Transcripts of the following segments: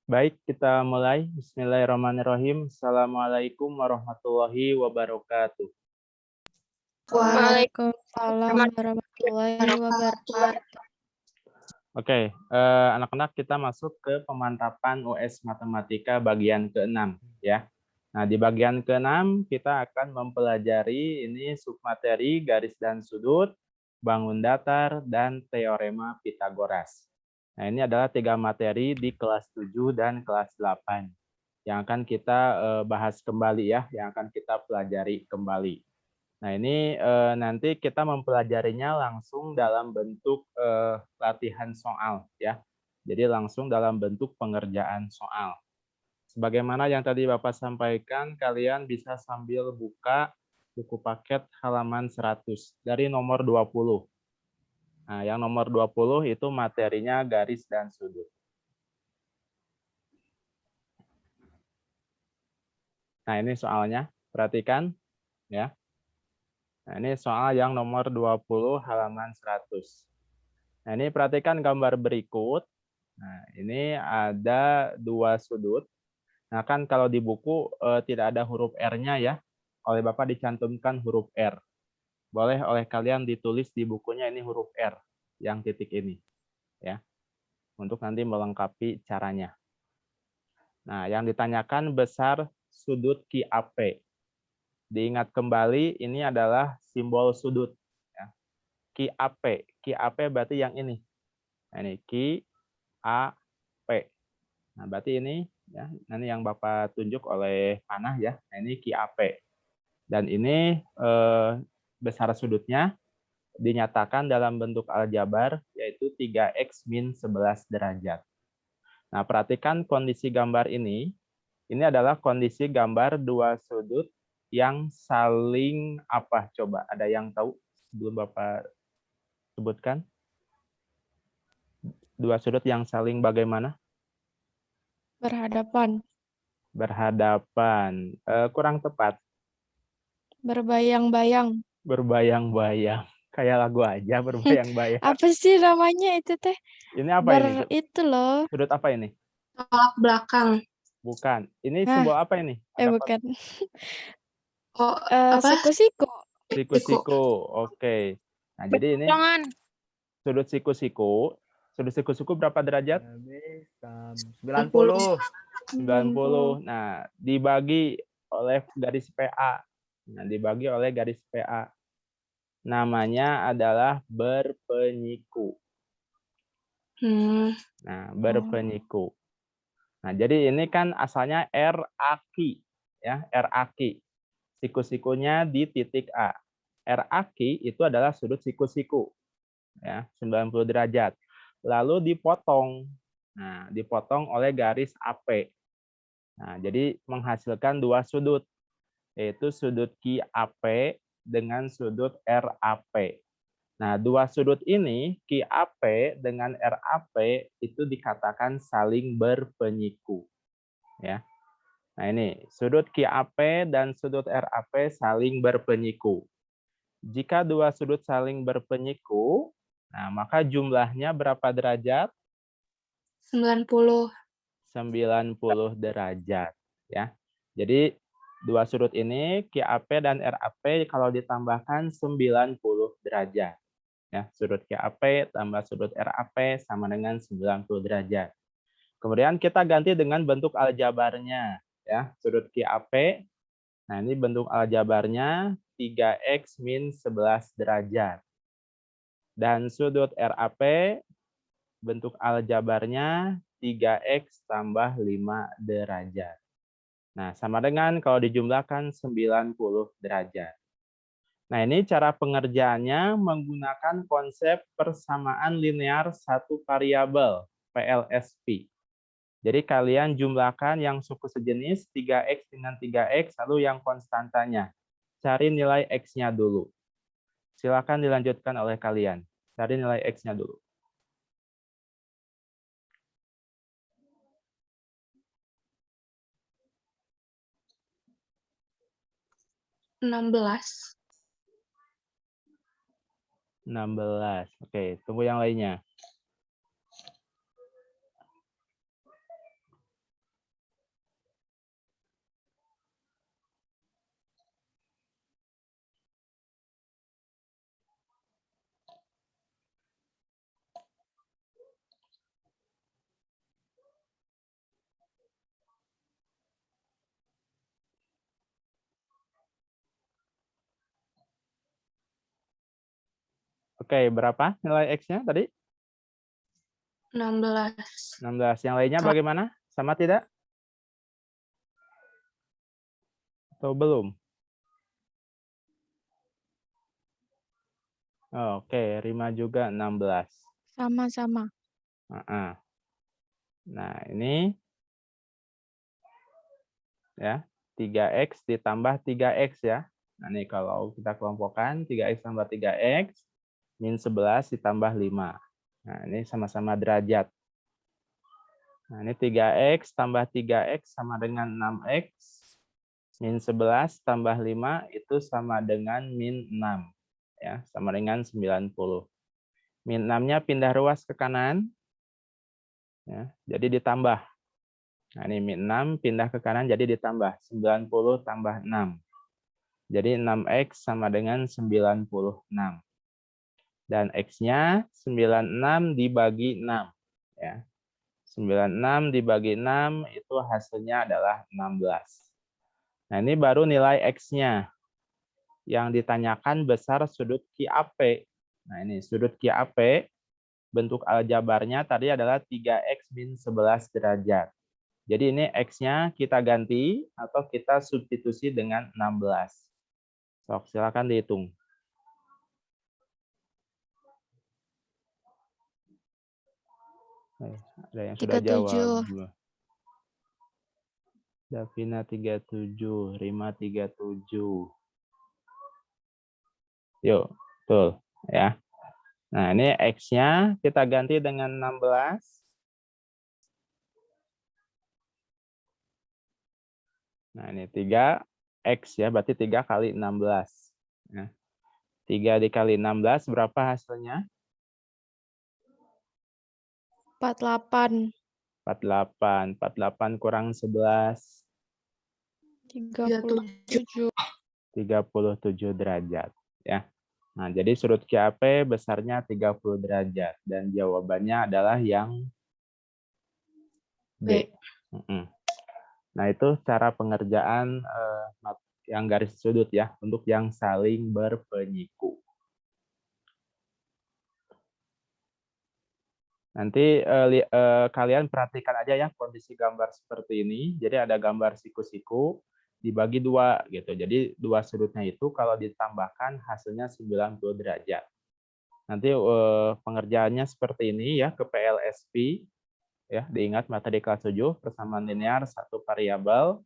Baik, kita mulai. Bismillahirrahmanirrahim. Assalamualaikum warahmatullahi wabarakatuh. Waalaikumsalam warahmatullahi wabarakatuh. Oke, anak-anak kita masuk ke pemantapan US Matematika bagian ke-6 ya. Nah, di bagian ke-6 kita akan mempelajari ini submateri, garis dan sudut, bangun datar, dan teorema Pitagoras. Nah, ini adalah 3 materi di kelas 7 dan kelas 8 yang akan kita bahas kembali ya, yang akan kita pelajari kembali. Nah, ini nanti kita mempelajarinya langsung dalam bentuk latihan soal ya. Jadi langsung dalam bentuk pengerjaan soal. Sebagaimana yang tadi Bapak sampaikan, kalian bisa sambil buka buku paket halaman 100 dari nomor 20. Nah, yang nomor 20 itu materinya garis dan sudut. Nah, ini soalnya, perhatikan ya. Nah, ini soal yang nomor 20 halaman 100. Nah, ini perhatikan gambar berikut. Nah, ini ada 2 sudut. Nah, kan kalau di buku tidak ada huruf R-nya ya. Oleh Bapak dicantumkan huruf R. Boleh oleh kalian ditulis di bukunya ini huruf R yang titik ini ya. Untuk nanti melengkapi caranya. Nah, yang ditanyakan besar sudut QAP. Diingat kembali ini adalah simbol sudut ya. QAP. QAP berarti yang ini. Nah, ini QAP. Nah, berarti ini ya, nanti yang Bapak tunjuk oleh panah ya. Nah, ini QAP. Dan ini besar sudutnya dinyatakan dalam bentuk aljabar yaitu 3x min 11 derajat. Nah, perhatikan kondisi gambar ini. Ini adalah kondisi gambar dua sudut yang saling apa? Coba, ada yang tahu sebelum Bapak sebutkan? Dua sudut yang saling bagaimana? Berhadapan, Berhadapan. Kurang tepat. berbayang-bayang. Berbayang-bayang. Kayak lagu aja, berbayang-bayang. Apa sih namanya itu teh? Ini apa ini? Itu loh. Sudut apa ini? Tolak belakang. Bukan. Ini Hah, simbol apa ini? Ada bukan. Oh, apa? Siku-siku. siku-siku. Oke. Nah, jadi ini Jangan. sudut siku-siku. Sudut siku-siku berapa derajat? 90. 90. Nah, dibagi oleh garis PA. Nah, dibagi oleh garis PA. Namanya adalah berpenyiku. Nah, berpenyiku. Nah, jadi ini kan asalnya R aki ya, R aki. Siku-sikunya di titik A. R aki itu adalah sudut siku-siku ya, 90 derajat. Lalu dipotong. Nah, dipotong oleh garis AP. Nah, jadi menghasilkan dua sudut, yaitu sudut QAP dengan sudut RAP. Nah, dua sudut ini, QAP dengan RAP, itu dikatakan saling berpenyiku. Ya. Nah, ini, sudut QAP dan sudut RAP saling berpenyiku. Jika dua sudut saling berpenyiku, nah, maka jumlahnya berapa derajat? 90. 90 derajat. Ya. Jadi, dua sudut ini, QAP dan RAP, kalau ditambahkan 90 derajat. Ya, sudut QAP tambah sudut RAP sama dengan 90 derajat. Kemudian kita ganti dengan bentuk aljabarnya. Ya, sudut QAP, nah ini bentuk aljabarnya 3x min 11 derajat. Dan sudut RAP, bentuk aljabarnya 3x tambah 5 derajat. Nah, sama dengan kalau dijumlahkan 90 derajat. Nah, ini cara pengerjaannya menggunakan konsep persamaan linear satu variabel, PLSP. Jadi kalian jumlahkan yang suku sejenis 3x dengan 3x, lalu yang konstantanya. Cari nilai x-nya dulu. Silakan dilanjutkan oleh kalian. Cari nilai x-nya dulu. 16. 16. Oke, tunggu yang lainnya. Oke, berapa nilai X-nya tadi? 16. 16. Yang lainnya bagaimana? Sama tidak? Atau belum? Oke, Rima juga 16. Sama-sama. Nah, ini ya 3X ditambah 3X ya. Nah, ini kalau kita kelompokkan 3X tambah 3X min 11 ditambah 5. Nah, ini sama-sama derajat. Nah, ini 3X tambah 3X sama dengan 6X. Min 11 tambah 5 itu sama dengan min 6. Ya, sama dengan 90. Min 6-nya pindah ruas ke kanan. Ya, jadi ditambah. Nah, ini min 6 pindah ke kanan jadi ditambah. 90 tambah 6. Jadi 6X sama dengan 96. Dan X-nya 96 dibagi 6. Ya. 96 dibagi 6 itu hasilnya adalah 16. Nah, ini baru nilai X-nya. Yang ditanyakan besar sudut QAP. Nah, ini sudut QAP, bentuk aljabarnya tadi adalah 3X min 11 derajat. Jadi ini X-nya kita ganti atau kita substitusi dengan 16. Sok, silakan dihitung. Ada yang sudah 37. jawab. Davina 37, Rima 37. Yuk, betul ya. Nah, ini X-nya kita ganti dengan 16. Nah, ini 3X ya, berarti 3 kali 16. Ya. 3 dikali 16 berapa hasilnya? 48. 48. 48 kurang 11. 37. 37 derajat. Ya. Nah, jadi sudut QAP besarnya 30 derajat. Dan jawabannya adalah yang B. Nah, itu cara pengerjaan yang garis sudut ya, untuk yang saling berpenyiku. Nanti kalian perhatikan aja ya kondisi gambar seperti ini. Jadi ada gambar siku-siku dibagi 2 gitu. Jadi 2 sudutnya itu kalau ditambahkan hasilnya 90 derajat. Nanti pengerjaannya seperti ini ya ke PLSP ya, diingat materi kelas 7 persamaan linear satu variabel.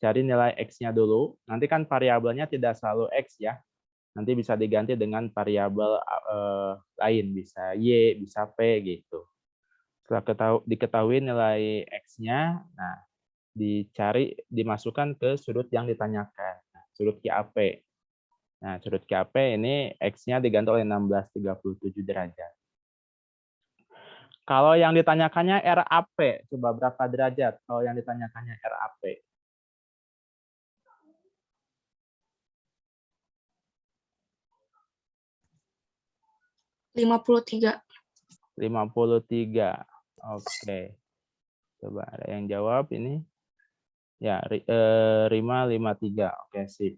Cari nilai X-nya dulu. Nanti kan variabelnya tidak selalu X ya. Nanti bisa diganti dengan variabel lain, bisa Y, bisa P gitu. Setelah diketahui nilai X-nya, nah dicari, dimasukkan ke sudut yang ditanyakan, sudut QAP. Nah, sudut QAP ini X-nya diganti oleh 16,37 derajat. Kalau yang ditanyakannya RAP, coba berapa derajat kalau yang ditanyakannya RAP? (53). 53. Oke. Coba ada yang jawab ini. Ya, Rima 53. Oke, sip.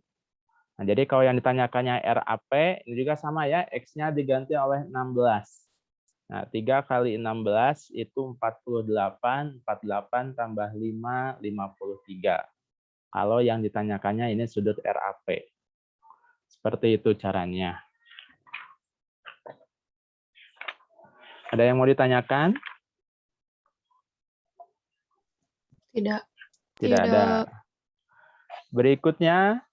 Nah, jadi kalau yang ditanyakannya RAP, ini juga sama ya, X-nya diganti oleh 16. Nah, 3 kali 16 itu 48, 48 tambah 5, 53. Kalau yang ditanyakannya ini sudut RAP. Seperti itu caranya. Ada yang mau ditanyakan? Tidak. Tidak ada. Berikutnya,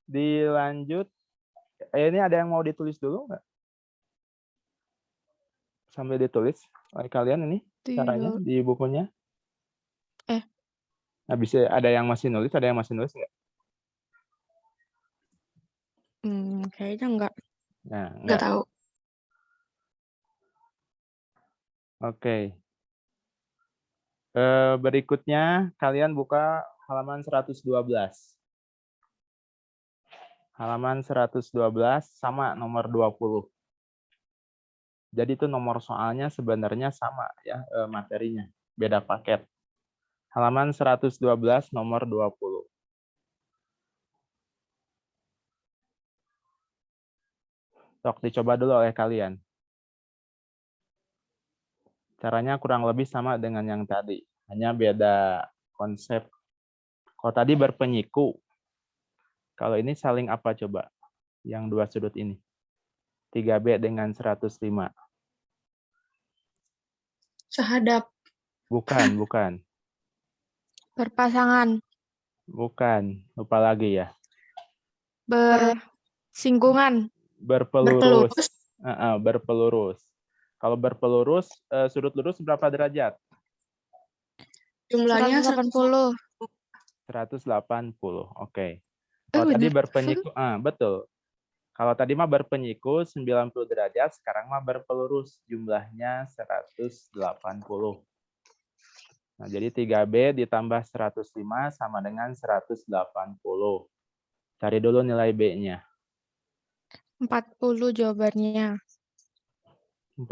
dilanjut. Ini ada yang mau ditulis dulu nggak? Sambil ditulis oleh kalian ini caranya di bukunya. Nah, bisa ada yang masih nulis, ada yang masih nulis nggak? Kayaknya enggak. Nah, Nggak tahu. Oke. Berikutnya kalian buka halaman 112. Halaman 112 sama nomor 20. Jadi itu nomor soalnya sebenarnya sama ya materinya, beda paket. Halaman 112 nomor 20. Sok dicoba dulu oleh kalian. Caranya kurang lebih sama dengan yang tadi. Hanya beda konsep. Kalau tadi berpenyiku. Kalau ini saling apa coba? Yang dua sudut ini. 3B dengan 105. Sehadap. Bukan, bukan. Berpasangan. Bukan. Lupa lagi ya. Bersinggungan. Berpelurus. Berpelurus. Berpelurus. Kalau berpelurus, sudut lurus berapa derajat? Jumlahnya 180. 180. Oke. Kalau tadi Bener. berpenyiku, betul. Kalau tadi mah berpenyiku 90 derajat, sekarang mah berpelurus. Jumlahnya 180. Nah, jadi 3B ditambah 105 sama dengan 180. Cari dulu nilai B-nya. 40 jawabannya. 40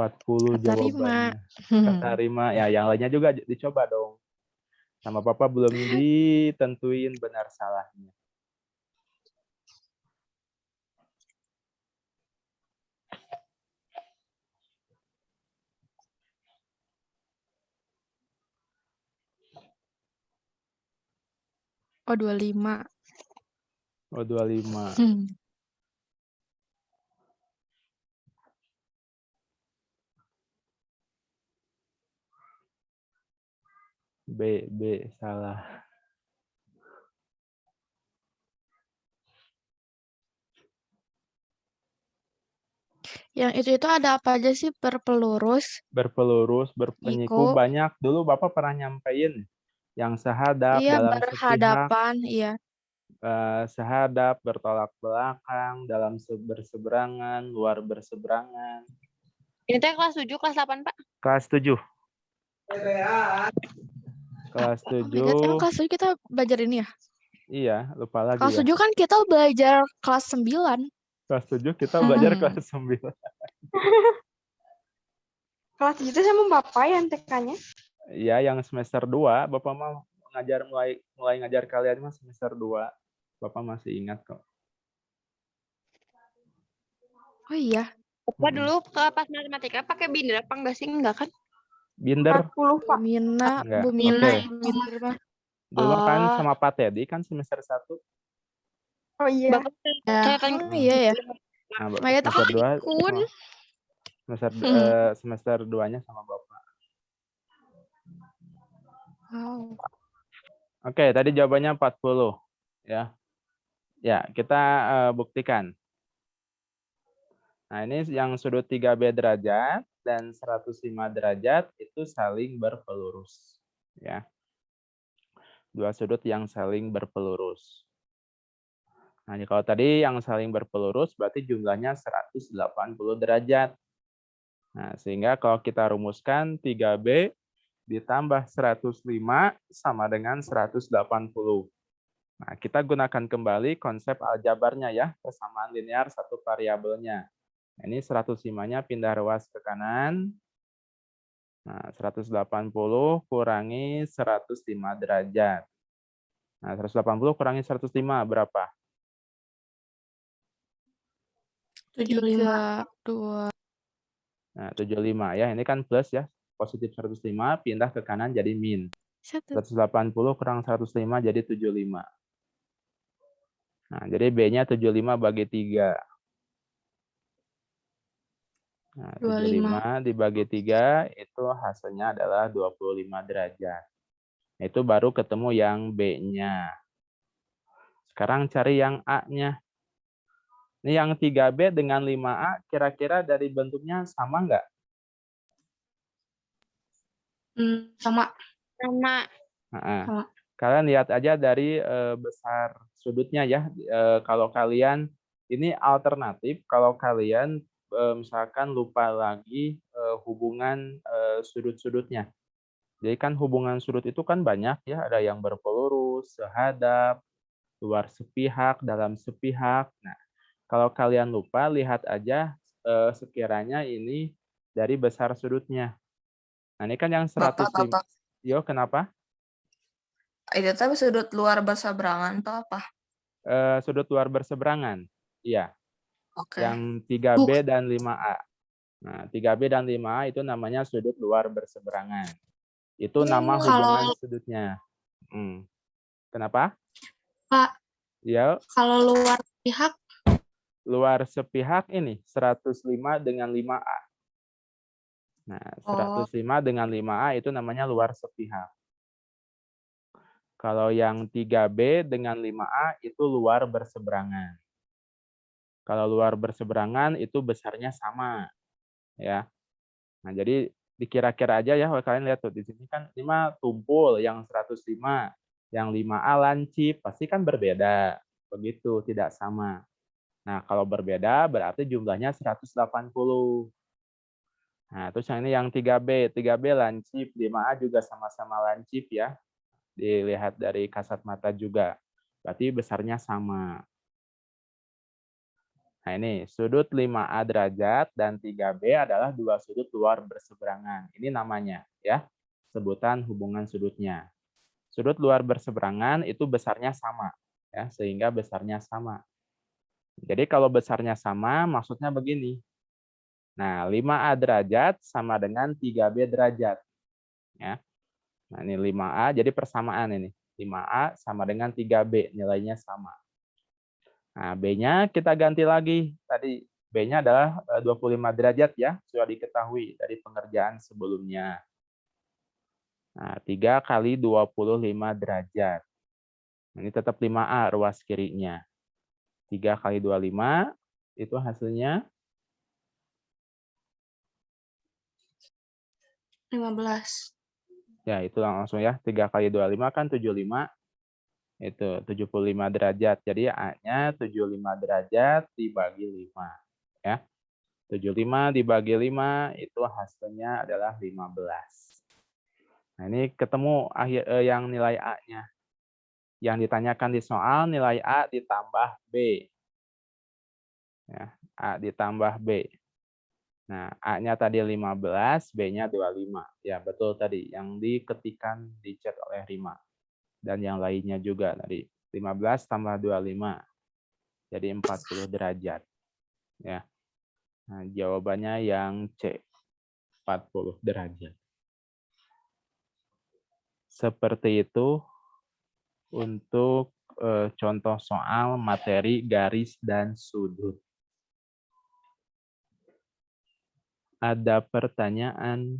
Kata Rima. jawabannya. Kata Rima, ya yang lainnya juga dicoba dong. Sama Papa belum ditentuin benar salahnya. Oh, 25. Oh, 25. B, salah. Yang itu ada apa aja sih? Berpelurus. Berpelurus, berpenyiku, Iku. banyak. Dulu Bapak pernah nyampein. Yang sehadap Iya, dalam sepihak. berhadapan. Iya. Sehadap, bertolak belakang, dalam berseberangan, luar berseberangan. Ini teh kelas 7, kelas 8, Pak? Kelas 7. Kelas Oh my God, 7. emang kelas 7 kita belajar ini ya? Iya, lupa lagi Kelas ya. 7 kan kita belajar kelas 9. Kelas 7 kita belajar kelas 9. Kelas itu sama Bapak yang TK-nya? Iya, yang semester 2. Bapak mah ngajar mulai ngajar kalian mah semester 2. Bapak masih ingat kok. Oh iya. Bapak dulu ke pas matematika pakai binder apa enggak sih? Enggak kan? Binder? 40, Pak. Bumina, Enggak. Bumina, Oke. Binder mah. Dulu kan Oh. sama Pak Teddy kan semester 1. Oh iya. Bapak kelihatan Oh iya ya. Nah, Maya tuh semester 2 ikut. semester 2-nya sama Bapak. Wow. Oke, tadi jawabannya 40 ya. Ya, kita buktikan. Nah, ini yang sudut 3B derajat dan 105 derajat itu saling berpelurus ya. Dua sudut yang saling berpelurus. Nah, kalau tadi yang saling berpelurus berarti jumlahnya 180 derajat. Nah, sehingga kalau kita rumuskan 3B ditambah 105 sama dengan 180. Nah, kita gunakan kembali konsep aljabarnya ya, persamaan linear satu variabelnya. Nah, ini 105-nya pindah ruas ke kanan. Nah, 180 kurangi 105 derajat. Nah, 180 kurangi 105 berapa? 75. 2. Nah, 75 ya. Ini kan plus ya. Positif 105 pindah ke kanan jadi min. 180 kurang 105 jadi 75. Nah, jadi B-nya 75 bagi 3. Nah, 75 dibagi 3 itu hasilnya adalah 25 derajat. Itu baru ketemu yang B-nya. Sekarang cari yang A-nya. Ini yang 3B dengan 5A kira-kira dari bentuknya sama nggak? Sama. Sama. Nah, Sama. kalian lihat aja dari besar sudutnya ya. Kalau kalian ini alternatif, kalau kalian misalkan lupa lagi hubungan sudut-sudutnya. Jadi kan hubungan sudut itu kan banyak ya, ada yang berpelurus, sehadap, luar sepihak, dalam sepihak. Nah, kalau kalian lupa, lihat aja sekiranya ini dari besar sudutnya. Nah, ini kan yang 105. Bapak. Yo, kenapa? Itu tapi sudut luar berseberangan atau apa? Sudut luar berseberangan. Iya. Oke. Yang 3B dan 5A. Nah, 3B dan 5A itu namanya sudut luar berseberangan. Itu nama hubungan sudutnya. Kenapa? Pak, Ya, kalau luar pihak luar sepihak ini 105 dengan 5A. Nah, 105 dengan 5A itu namanya luar sepihak. Kalau yang 3B dengan 5A itu luar berseberangan. Kalau luar berseberangan itu besarnya sama, ya. Nah, jadi dikira-kira aja ya, kalian lihat tuh di sini kan 5 tumpul, yang 105, yang 5A lancip, pasti kan berbeda. Begitu, tidak sama. Nah, kalau berbeda berarti jumlahnya 180. Nah, terus yang ini yang 3B. 3B lancip, 5A juga sama-sama lancip ya. Dilihat dari kasat mata juga. Berarti besarnya sama. Nah, ini sudut 5A derajat dan 3B adalah dua sudut luar berseberangan. Ini namanya ya, sebutan hubungan sudutnya. Sudut luar berseberangan itu besarnya sama ya, sehingga besarnya sama. Jadi kalau besarnya sama maksudnya begini. Nah, 5A derajat sama dengan 3B derajat. Ya. Nah, ini 5A jadi persamaan ini. 5A sama dengan 3B, nilainya sama. Nah, B-nya kita ganti lagi. Tadi B-nya adalah 25 derajat ya, sudah diketahui dari pengerjaan sebelumnya. Nah, 3 kali 25 derajat. Ini tetap 5A ruas kirinya. 3 kali 25 itu hasilnya 15. ya itu langsung ya. 3 kali 25 kan 75. Itu 75 derajat. Jadi A-nya 75 derajat dibagi 5. Ya. 75 dibagi 5 itu hasilnya adalah 15. Nah, ini ketemu yang nilai A-nya. Yang ditanyakan di soal nilai A ditambah B. Ya, A ditambah B. Nah, A-nya tadi 15, B-nya 25. Ya, betul tadi yang diketikkan di chat oleh Rima. Dan yang lainnya juga tadi 15 tambah 25. Jadi 40 derajat. Ya. Nah, jawabannya yang C. 40 derajat. Seperti itu untuk contoh soal materi garis dan sudut. Ada pertanyaan?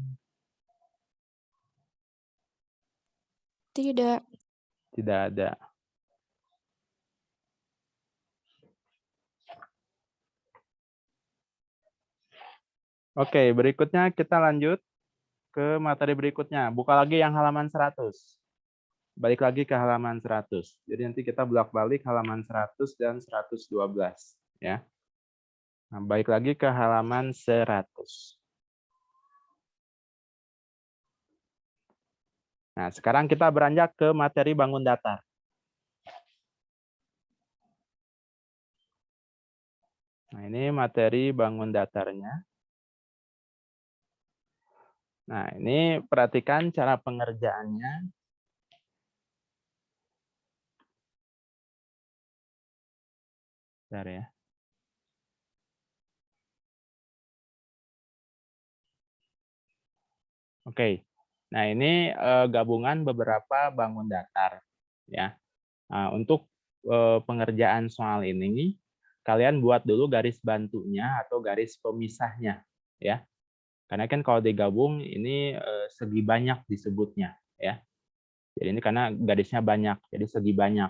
Tidak. Tidak ada. Oke, berikutnya kita lanjut ke materi berikutnya. Buka lagi yang halaman 100. Balik lagi ke halaman 100. Jadi nanti kita bolak-balik halaman 100 dan 112. Ya. Nah, balik lagi ke halaman 100. Nah, sekarang kita beranjak ke materi bangun datar. Nah, ini materi bangun datarnya. Nah, ini perhatikan cara pengerjaannya. Bentar ya. Oke. Nah, ini gabungan beberapa bangun datar ya. Nah, untuk pengerjaan soal ini kalian buat dulu garis bantunya atau garis pemisahnya ya. Karena kan kalau digabung ini segi banyak disebutnya ya. Jadi ini karena garisnya banyak, jadi segi banyak.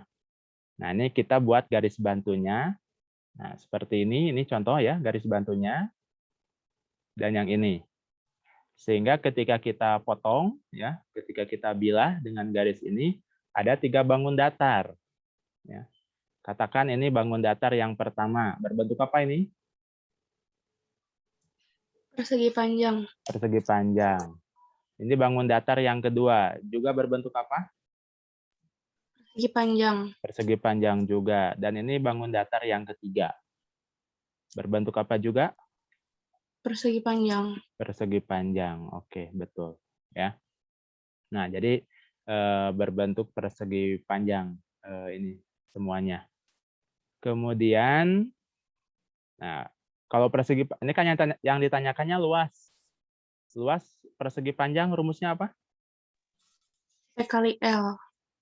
Nah, ini kita buat garis bantunya. Nah, seperti ini contoh ya garis bantunya. Dan yang ini. Sehingga ketika kita potong, ya, ketika kita bilah dengan garis ini, ada 3 bangun datar. Ya. Katakan ini bangun datar yang pertama. Berbentuk apa ini? Persegi panjang. Persegi panjang. Ini bangun datar yang kedua. Juga berbentuk apa? Persegi panjang. Persegi panjang juga. Dan ini bangun datar yang ketiga. Berbentuk apa juga? Persegi panjang. Persegi panjang. Oke, betul. Ya. Nah, jadi berbentuk persegi panjang ini semuanya. Kemudian Nah, kalau persegi ini kan yang ditanyakannya luas. Luas persegi panjang rumusnya apa? P kali L.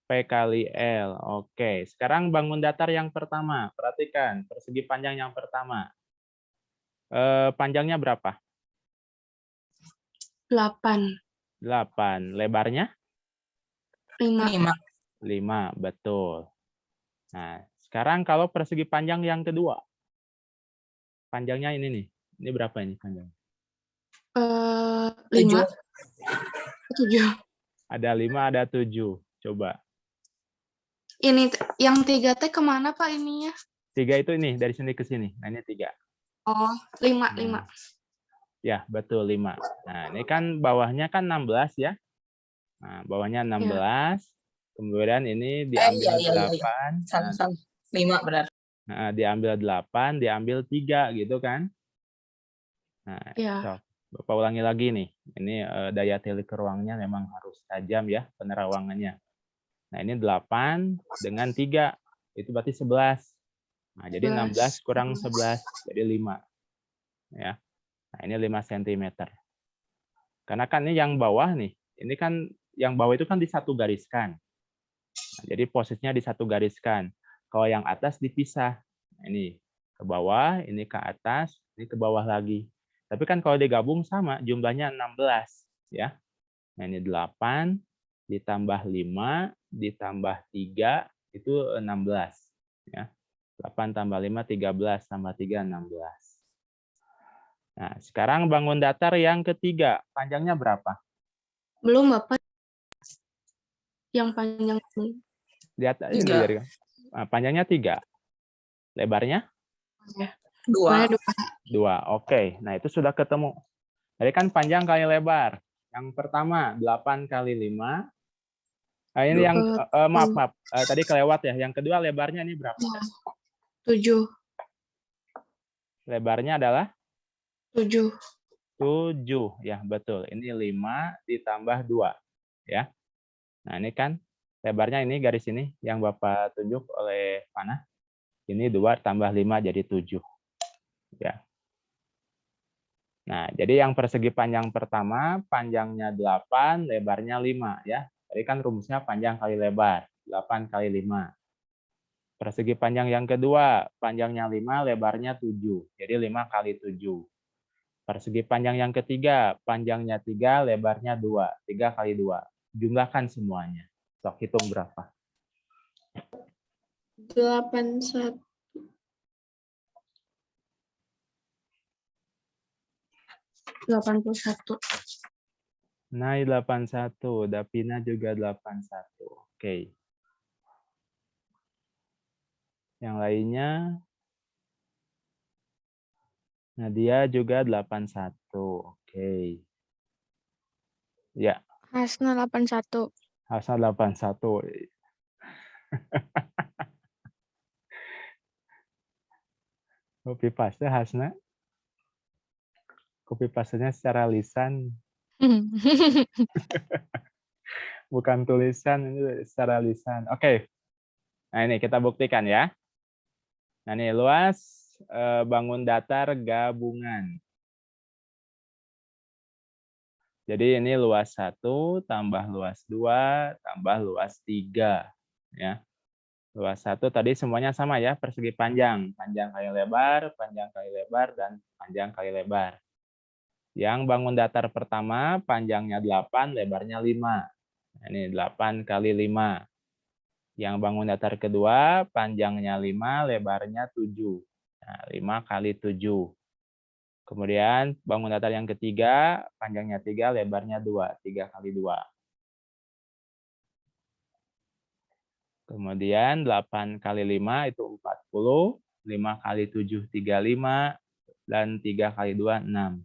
P kali L. Oke, sekarang bangun datar yang pertama. Perhatikan, persegi panjang yang pertama. Panjangnya berapa? 8. 8. Lebarnya? 5. 5. 5, betul. Nah, sekarang kalau persegi panjang yang kedua. Panjangnya ini nih. Ini berapa ini panjang? 5. 7. 7. Ada 5, ada 7. Coba. Ini yang 3T kemana Pak ininya? 3 itu ini, dari sini ke sini. Nah, ini 3. Oh, 5. Ya, betul 5. Nah, ini kan bawahnya kan 16 ya. Nah, bawahnya 16. Kemudian ini diambil 8. Salah. 5 benar. Nah, diambil 8, diambil 3 gitu kan. Nah, Ya. Bapak ulangi lagi nih. Ini daya telik ruangnya memang harus tajam ya penerawangannya. Nah, ini 8 dengan 3. Itu berarti 11. Nah, jadi 16 kurang 11. Jadi 5. Ya. Nah, ini 5 cm. Karena kan ini yang bawah nih. Ini kan yang bawah itu kan di satu gariskan. Nah, jadi posisinya di satu gariskan. Kalau yang atas dipisah. Nah, ini ke bawah, ini ke atas, ini ke bawah lagi. Tapi kan kalau digabung sama, jumlahnya 16. Ya. Nah, ini 8, ditambah 5, ditambah 3, itu 16. Ya. 8 tambah 5, 13, tambah 3, 16. Nah, sekarang bangun datar yang ketiga. Panjangnya berapa? Belum Bapak. Yang panjang ini. Lihat aja dulu 3. dari. Nah, panjangnya 3. Lebarnya? 2. 2. Oke. Nah, itu sudah ketemu. Tadi kan panjang kali lebar. Yang pertama 8 kali 5. Nah, ini yang maaf. Tadi kelewat ya. Yang kedua lebarnya ini berapa? 7. Lebarnya adalah 7. 7. Ya, betul. Ini 5 ditambah 2. Ya. Nah, ini kan lebarnya ini garis ini yang Bapak tunjuk oleh panah. Ini 2 tambah 5 jadi 7. Ya. Nah, jadi yang persegi panjang pertama, panjangnya 8, lebarnya 5. Ya. Tadi kan rumusnya panjang kali lebar. 8 kali 5. Persegi panjang yang kedua, panjangnya 5, lebarnya 7. Jadi 5 kali 7. Persegi panjang yang ketiga, panjangnya 3, lebarnya 2. 3 kali 2. Jumlahkan semuanya. Sok hitung berapa? 81. 81. Nai 81, Dapina juga 81. Oke. Yang lainnya, Nadia juga 81. Oke. Ya, Hasna 81. Hasna 81. Copy paste Hasna. Copy pastenya secara lisan, bukan tulisan, ini secara lisan. Oke. Nah, ini kita buktikan ya. Nah, ini luas bangun datar gabungan. Jadi ini luas 1 tambah luas 2 tambah luas 3. Ya. Luas 1 tadi semuanya sama ya, persegi panjang. Panjang kali lebar, dan panjang kali lebar. Yang bangun datar pertama, panjangnya 8, lebarnya 5. Nah, ini 8 kali 5. Yang bangun datar kedua, panjangnya 5, lebarnya 7. Nah, 5 kali 7. Kemudian bangun datar yang ketiga, panjangnya 3, lebarnya 2. 3 kali 2. Kemudian 8 kali 5 itu 40. 5 kali 7, 35. Dan 3 kali 2, 6.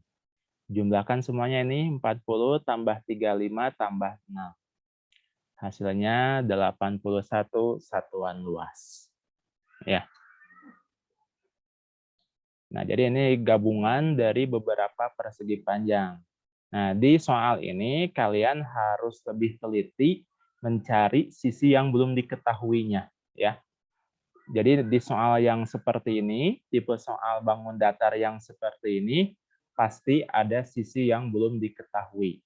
Jumlahkan semuanya ini 40 tambah 35 tambah 6. Hasilnya 81 satuan luas. Ya. Nah, jadi ini gabungan dari beberapa persegi panjang. Nah, di soal ini kalian harus lebih teliti mencari sisi yang belum diketahuinya, ya. Jadi di soal yang seperti ini, tipe soal bangun datar yang seperti ini, pasti ada sisi yang belum diketahui.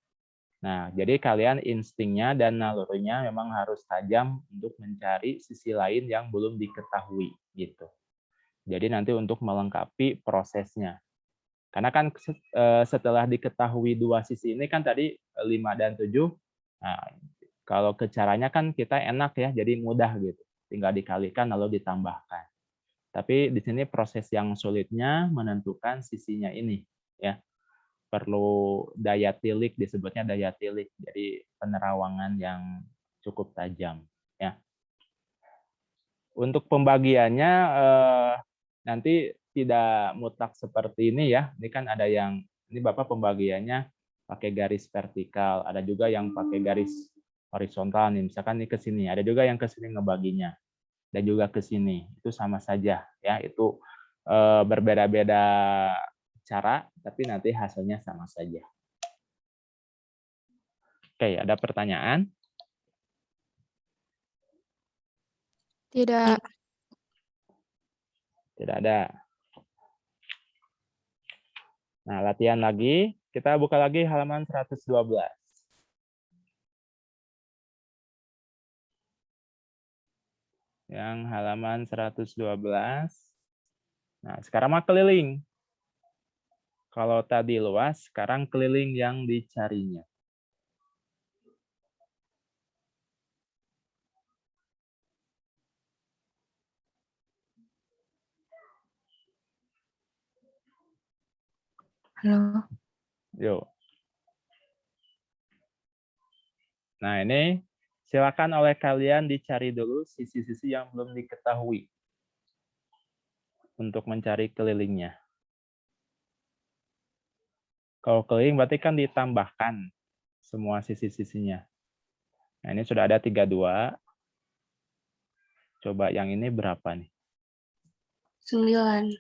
Nah, jadi kalian instingnya dan nalurinya memang harus tajam untuk mencari sisi lain yang belum diketahui, gitu. Jadi nanti untuk melengkapi prosesnya. Karena kan setelah diketahui dua sisi ini kan tadi 5 dan 7, nah, kalau ke caranya kan kita enak ya, jadi mudah gitu. Tinggal dikalikan lalu ditambahkan. Tapi di sini proses yang sulitnya menentukan sisinya ini, ya. Perlu daya tilik, disebutnya daya tilik. Jadi penerawangan yang cukup tajam, ya. Untuk pembagiannya nanti tidak mutlak seperti ini ya. Ini kan ada yang ini Bapak pembagiannya pakai garis vertikal, ada juga yang pakai garis horizontal nih. Misalkan ini ke sini, ada juga yang ke sini ngebaginya. Dan juga ke sini. Itu sama saja ya. Itu berbeda-beda cara, tapi nanti hasilnya sama saja. Oke, ada pertanyaan? Tidak. Tidak ada. Nah, latihan lagi. Kita buka lagi halaman 112. Yang halaman 112. Nah, sekarang mah keliling. Kalau tadi luas, sekarang keliling yang dicarinya. Halo. Yuk. Nah, ini silakan oleh kalian dicari dulu sisi-sisi yang belum diketahui untuk mencari kelilingnya. Kalau keliling berarti kan ditambahkan semua sisi-sisinya. Nah, ini sudah ada 32. Coba yang ini berapa nih? 9.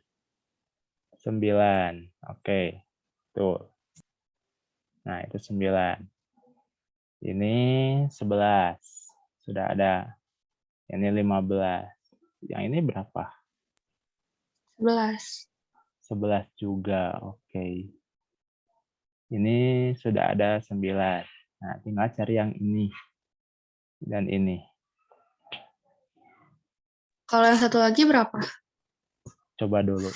9. Oke. Tuh. Nah, itu 9. Ini 11. Sudah ada. Ini 15. Yang ini berapa? 11. 11 juga. Oke. Ini sudah ada 9. Nah, tinggal cari yang ini. Dan ini. Kalau yang satu lagi berapa? Coba dulu.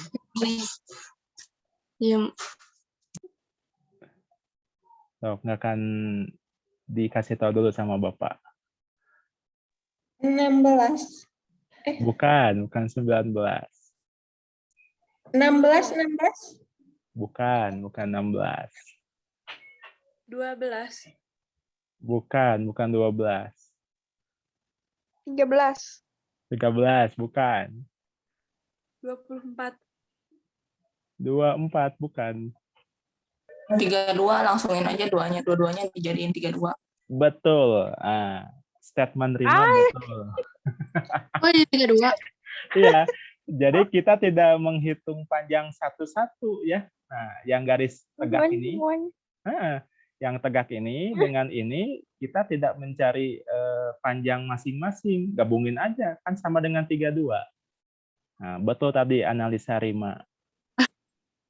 Iya. So, nggak akan dikasih tahu dulu sama Bapak. 16. Bukan 19. 16. Bukan 16. 12. Bukan 12. 13. 13, bukan. 24. 24, bukan. 32 langsungin aja dua-duanya dijadiin 32. Betul. Statement Rima betul. Oh, iya 32. Iya. Jadi kita tidak menghitung panjang satu-satu ya. Nah, yang garis tegak ini, yang tegak ini dengan ini kita tidak mencari panjang masing-masing, gabungin aja kan sama dengan 32. Nah, betul tadi analisa Rima.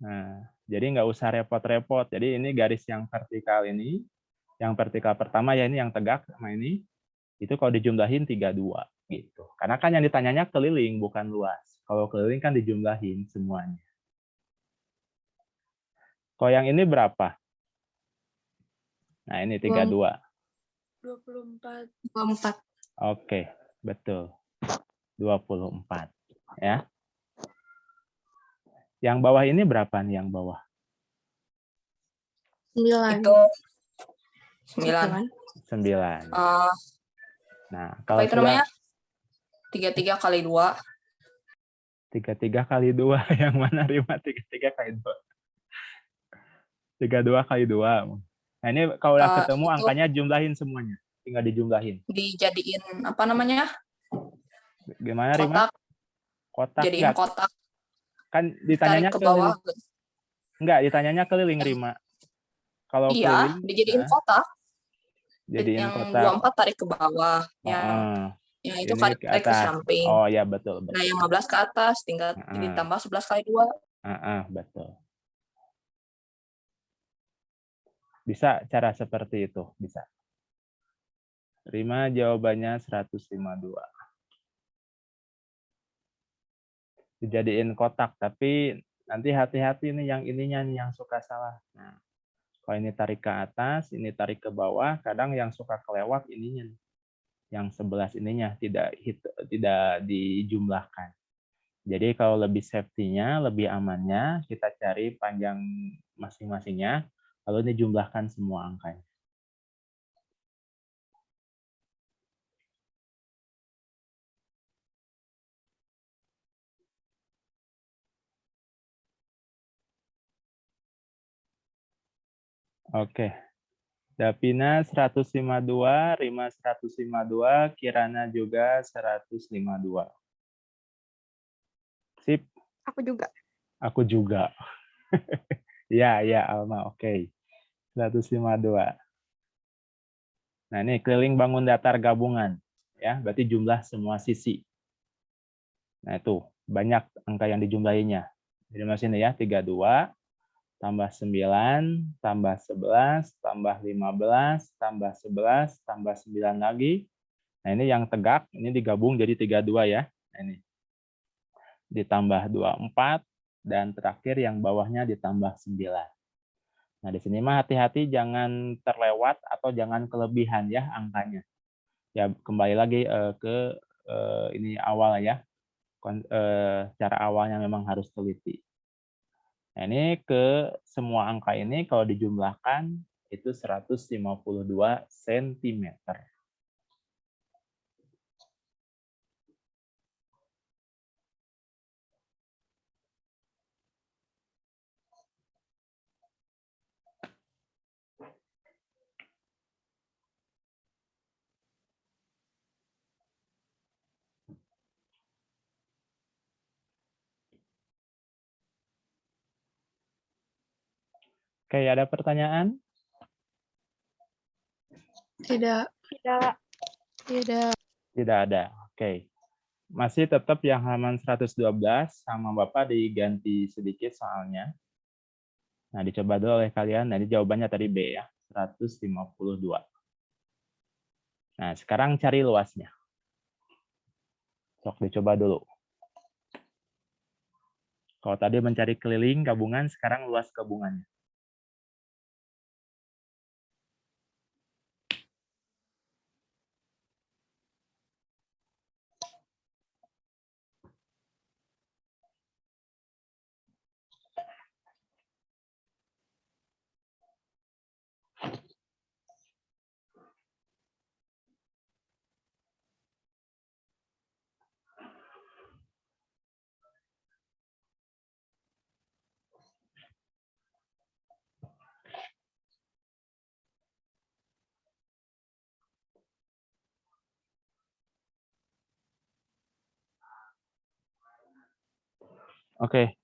Nah, jadi nggak usah repot-repot. Jadi ini garis yang vertikal ini, yang vertikal pertama ya ini yang tegak sama ini, itu kalau dijumlahin 32 gitu. Karena kan yang ditanyanya keliling bukan luas. Kalau keliling kan dijumlahin semuanya. Kalau yang ini berapa? Nah, ini 32. 24. 24. Oke, betul. 24 ya. Yang bawah ini berapa nih yang bawah? 9. Itu 9. 9. Nah, Apa kalau itu sudah namanya? 33 kali 2. 33 kali 2 yang mana Rima 33 kali 2? 32 kali 2. Nah, ini kalau udah ketemu Itu angkanya jumlahin semuanya. Tinggal dijumlahin. dijadiin apa namanya? Gimana Rima? Kotak. Kotak Jadiin enggak? kotak. Kan Tarik ditanyanya ke bawah. keliling. Enggak, ditanyanya keliling Rima. Kalau Iya, keliling dijadiin kotak. jadiin Yang kotak. 24 tarik ke bawah. Heeh. Ya, itu Ini ke tarik ke atas. samping. Oh ya, betul, Nah, betul. yang 15 ke atas, tinggal ditambah 11 kali 2. Betul. Bisa cara seperti itu, bisa. Terima jawabannya 152. Dijadiin kotak, tapi nanti hati-hati nih yang ininya nih yang suka salah. Nah, kalau ini tarik ke atas, ini tarik ke bawah, kadang yang suka kelewat ininya nih. Yang 11 ininya tidak dijumlahkan. Jadi kalau lebih safety-nya, lebih amannya, kita cari panjang masing-masingnya, lalu dijumlahkan semua angkanya. Oke. Davina 152, Rima 152, Kirana juga 152. Sip. Aku juga. Aku juga. Ya, Alma. Oke. 152. Nah, ini keliling bangun datar gabungan. Ya, berarti jumlah semua sisi. Nah, itu banyak angka yang dijumlahinya. Jadi masih ini ya, 32 tambah 9 tambah 11 tambah 15 tambah 11 tambah 9 lagi. Nah, ini yang tegak, ini digabung jadi 32 ya. Nah, ini. Ditambah 24 dan terakhir yang bawahnya ditambah 9. Nah, di sini mah hati-hati jangan terlewat atau jangan kelebihan ya angkanya. Ya, kembali lagi ke ini awal ya. Cara awalnya memang harus teliti. Nah, ini ke semua angka ini kalau dijumlahkan itu 152 cm. Oke, ada pertanyaan? Tidak. Tidak. Tidak. Tidak ada. Oke. Masih tetap yang halaman 112 sama Bapak diganti sedikit soalnya. Nah, dicoba dulu oleh kalian. Nah, ini jawabannya tadi B ya, 152. Nah, sekarang cari luasnya. Sok dicoba dulu. Kalau tadi mencari keliling gabungan, sekarang luas gabungannya. Oke,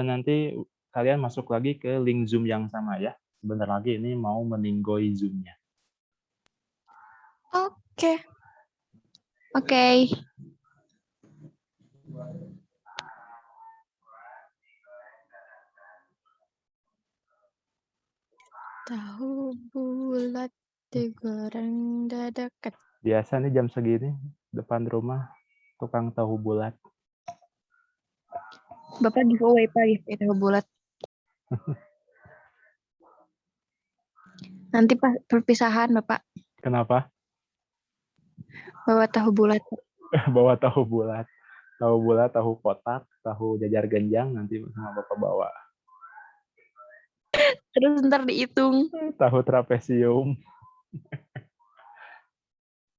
nanti kalian masuk lagi ke link Zoom yang sama ya. Sebentar lagi ini mau meninggoy Zoom-nya. Oke. Oke. Tahu bulat digoreng dadakan. Biasa nih jam segini, depan rumah, tukang tahu bulat. Bapak giveaway Pak ya, tahu bulat. Nanti pas perpisahan Bapak Kenapa? bawa tahu bulat. Bawa tahu bulat. Tahu bulat, tahu kotak, tahu jajar genjang, nanti sama Bapak bawa. Terus ntar dihitung. Tahu trapesium.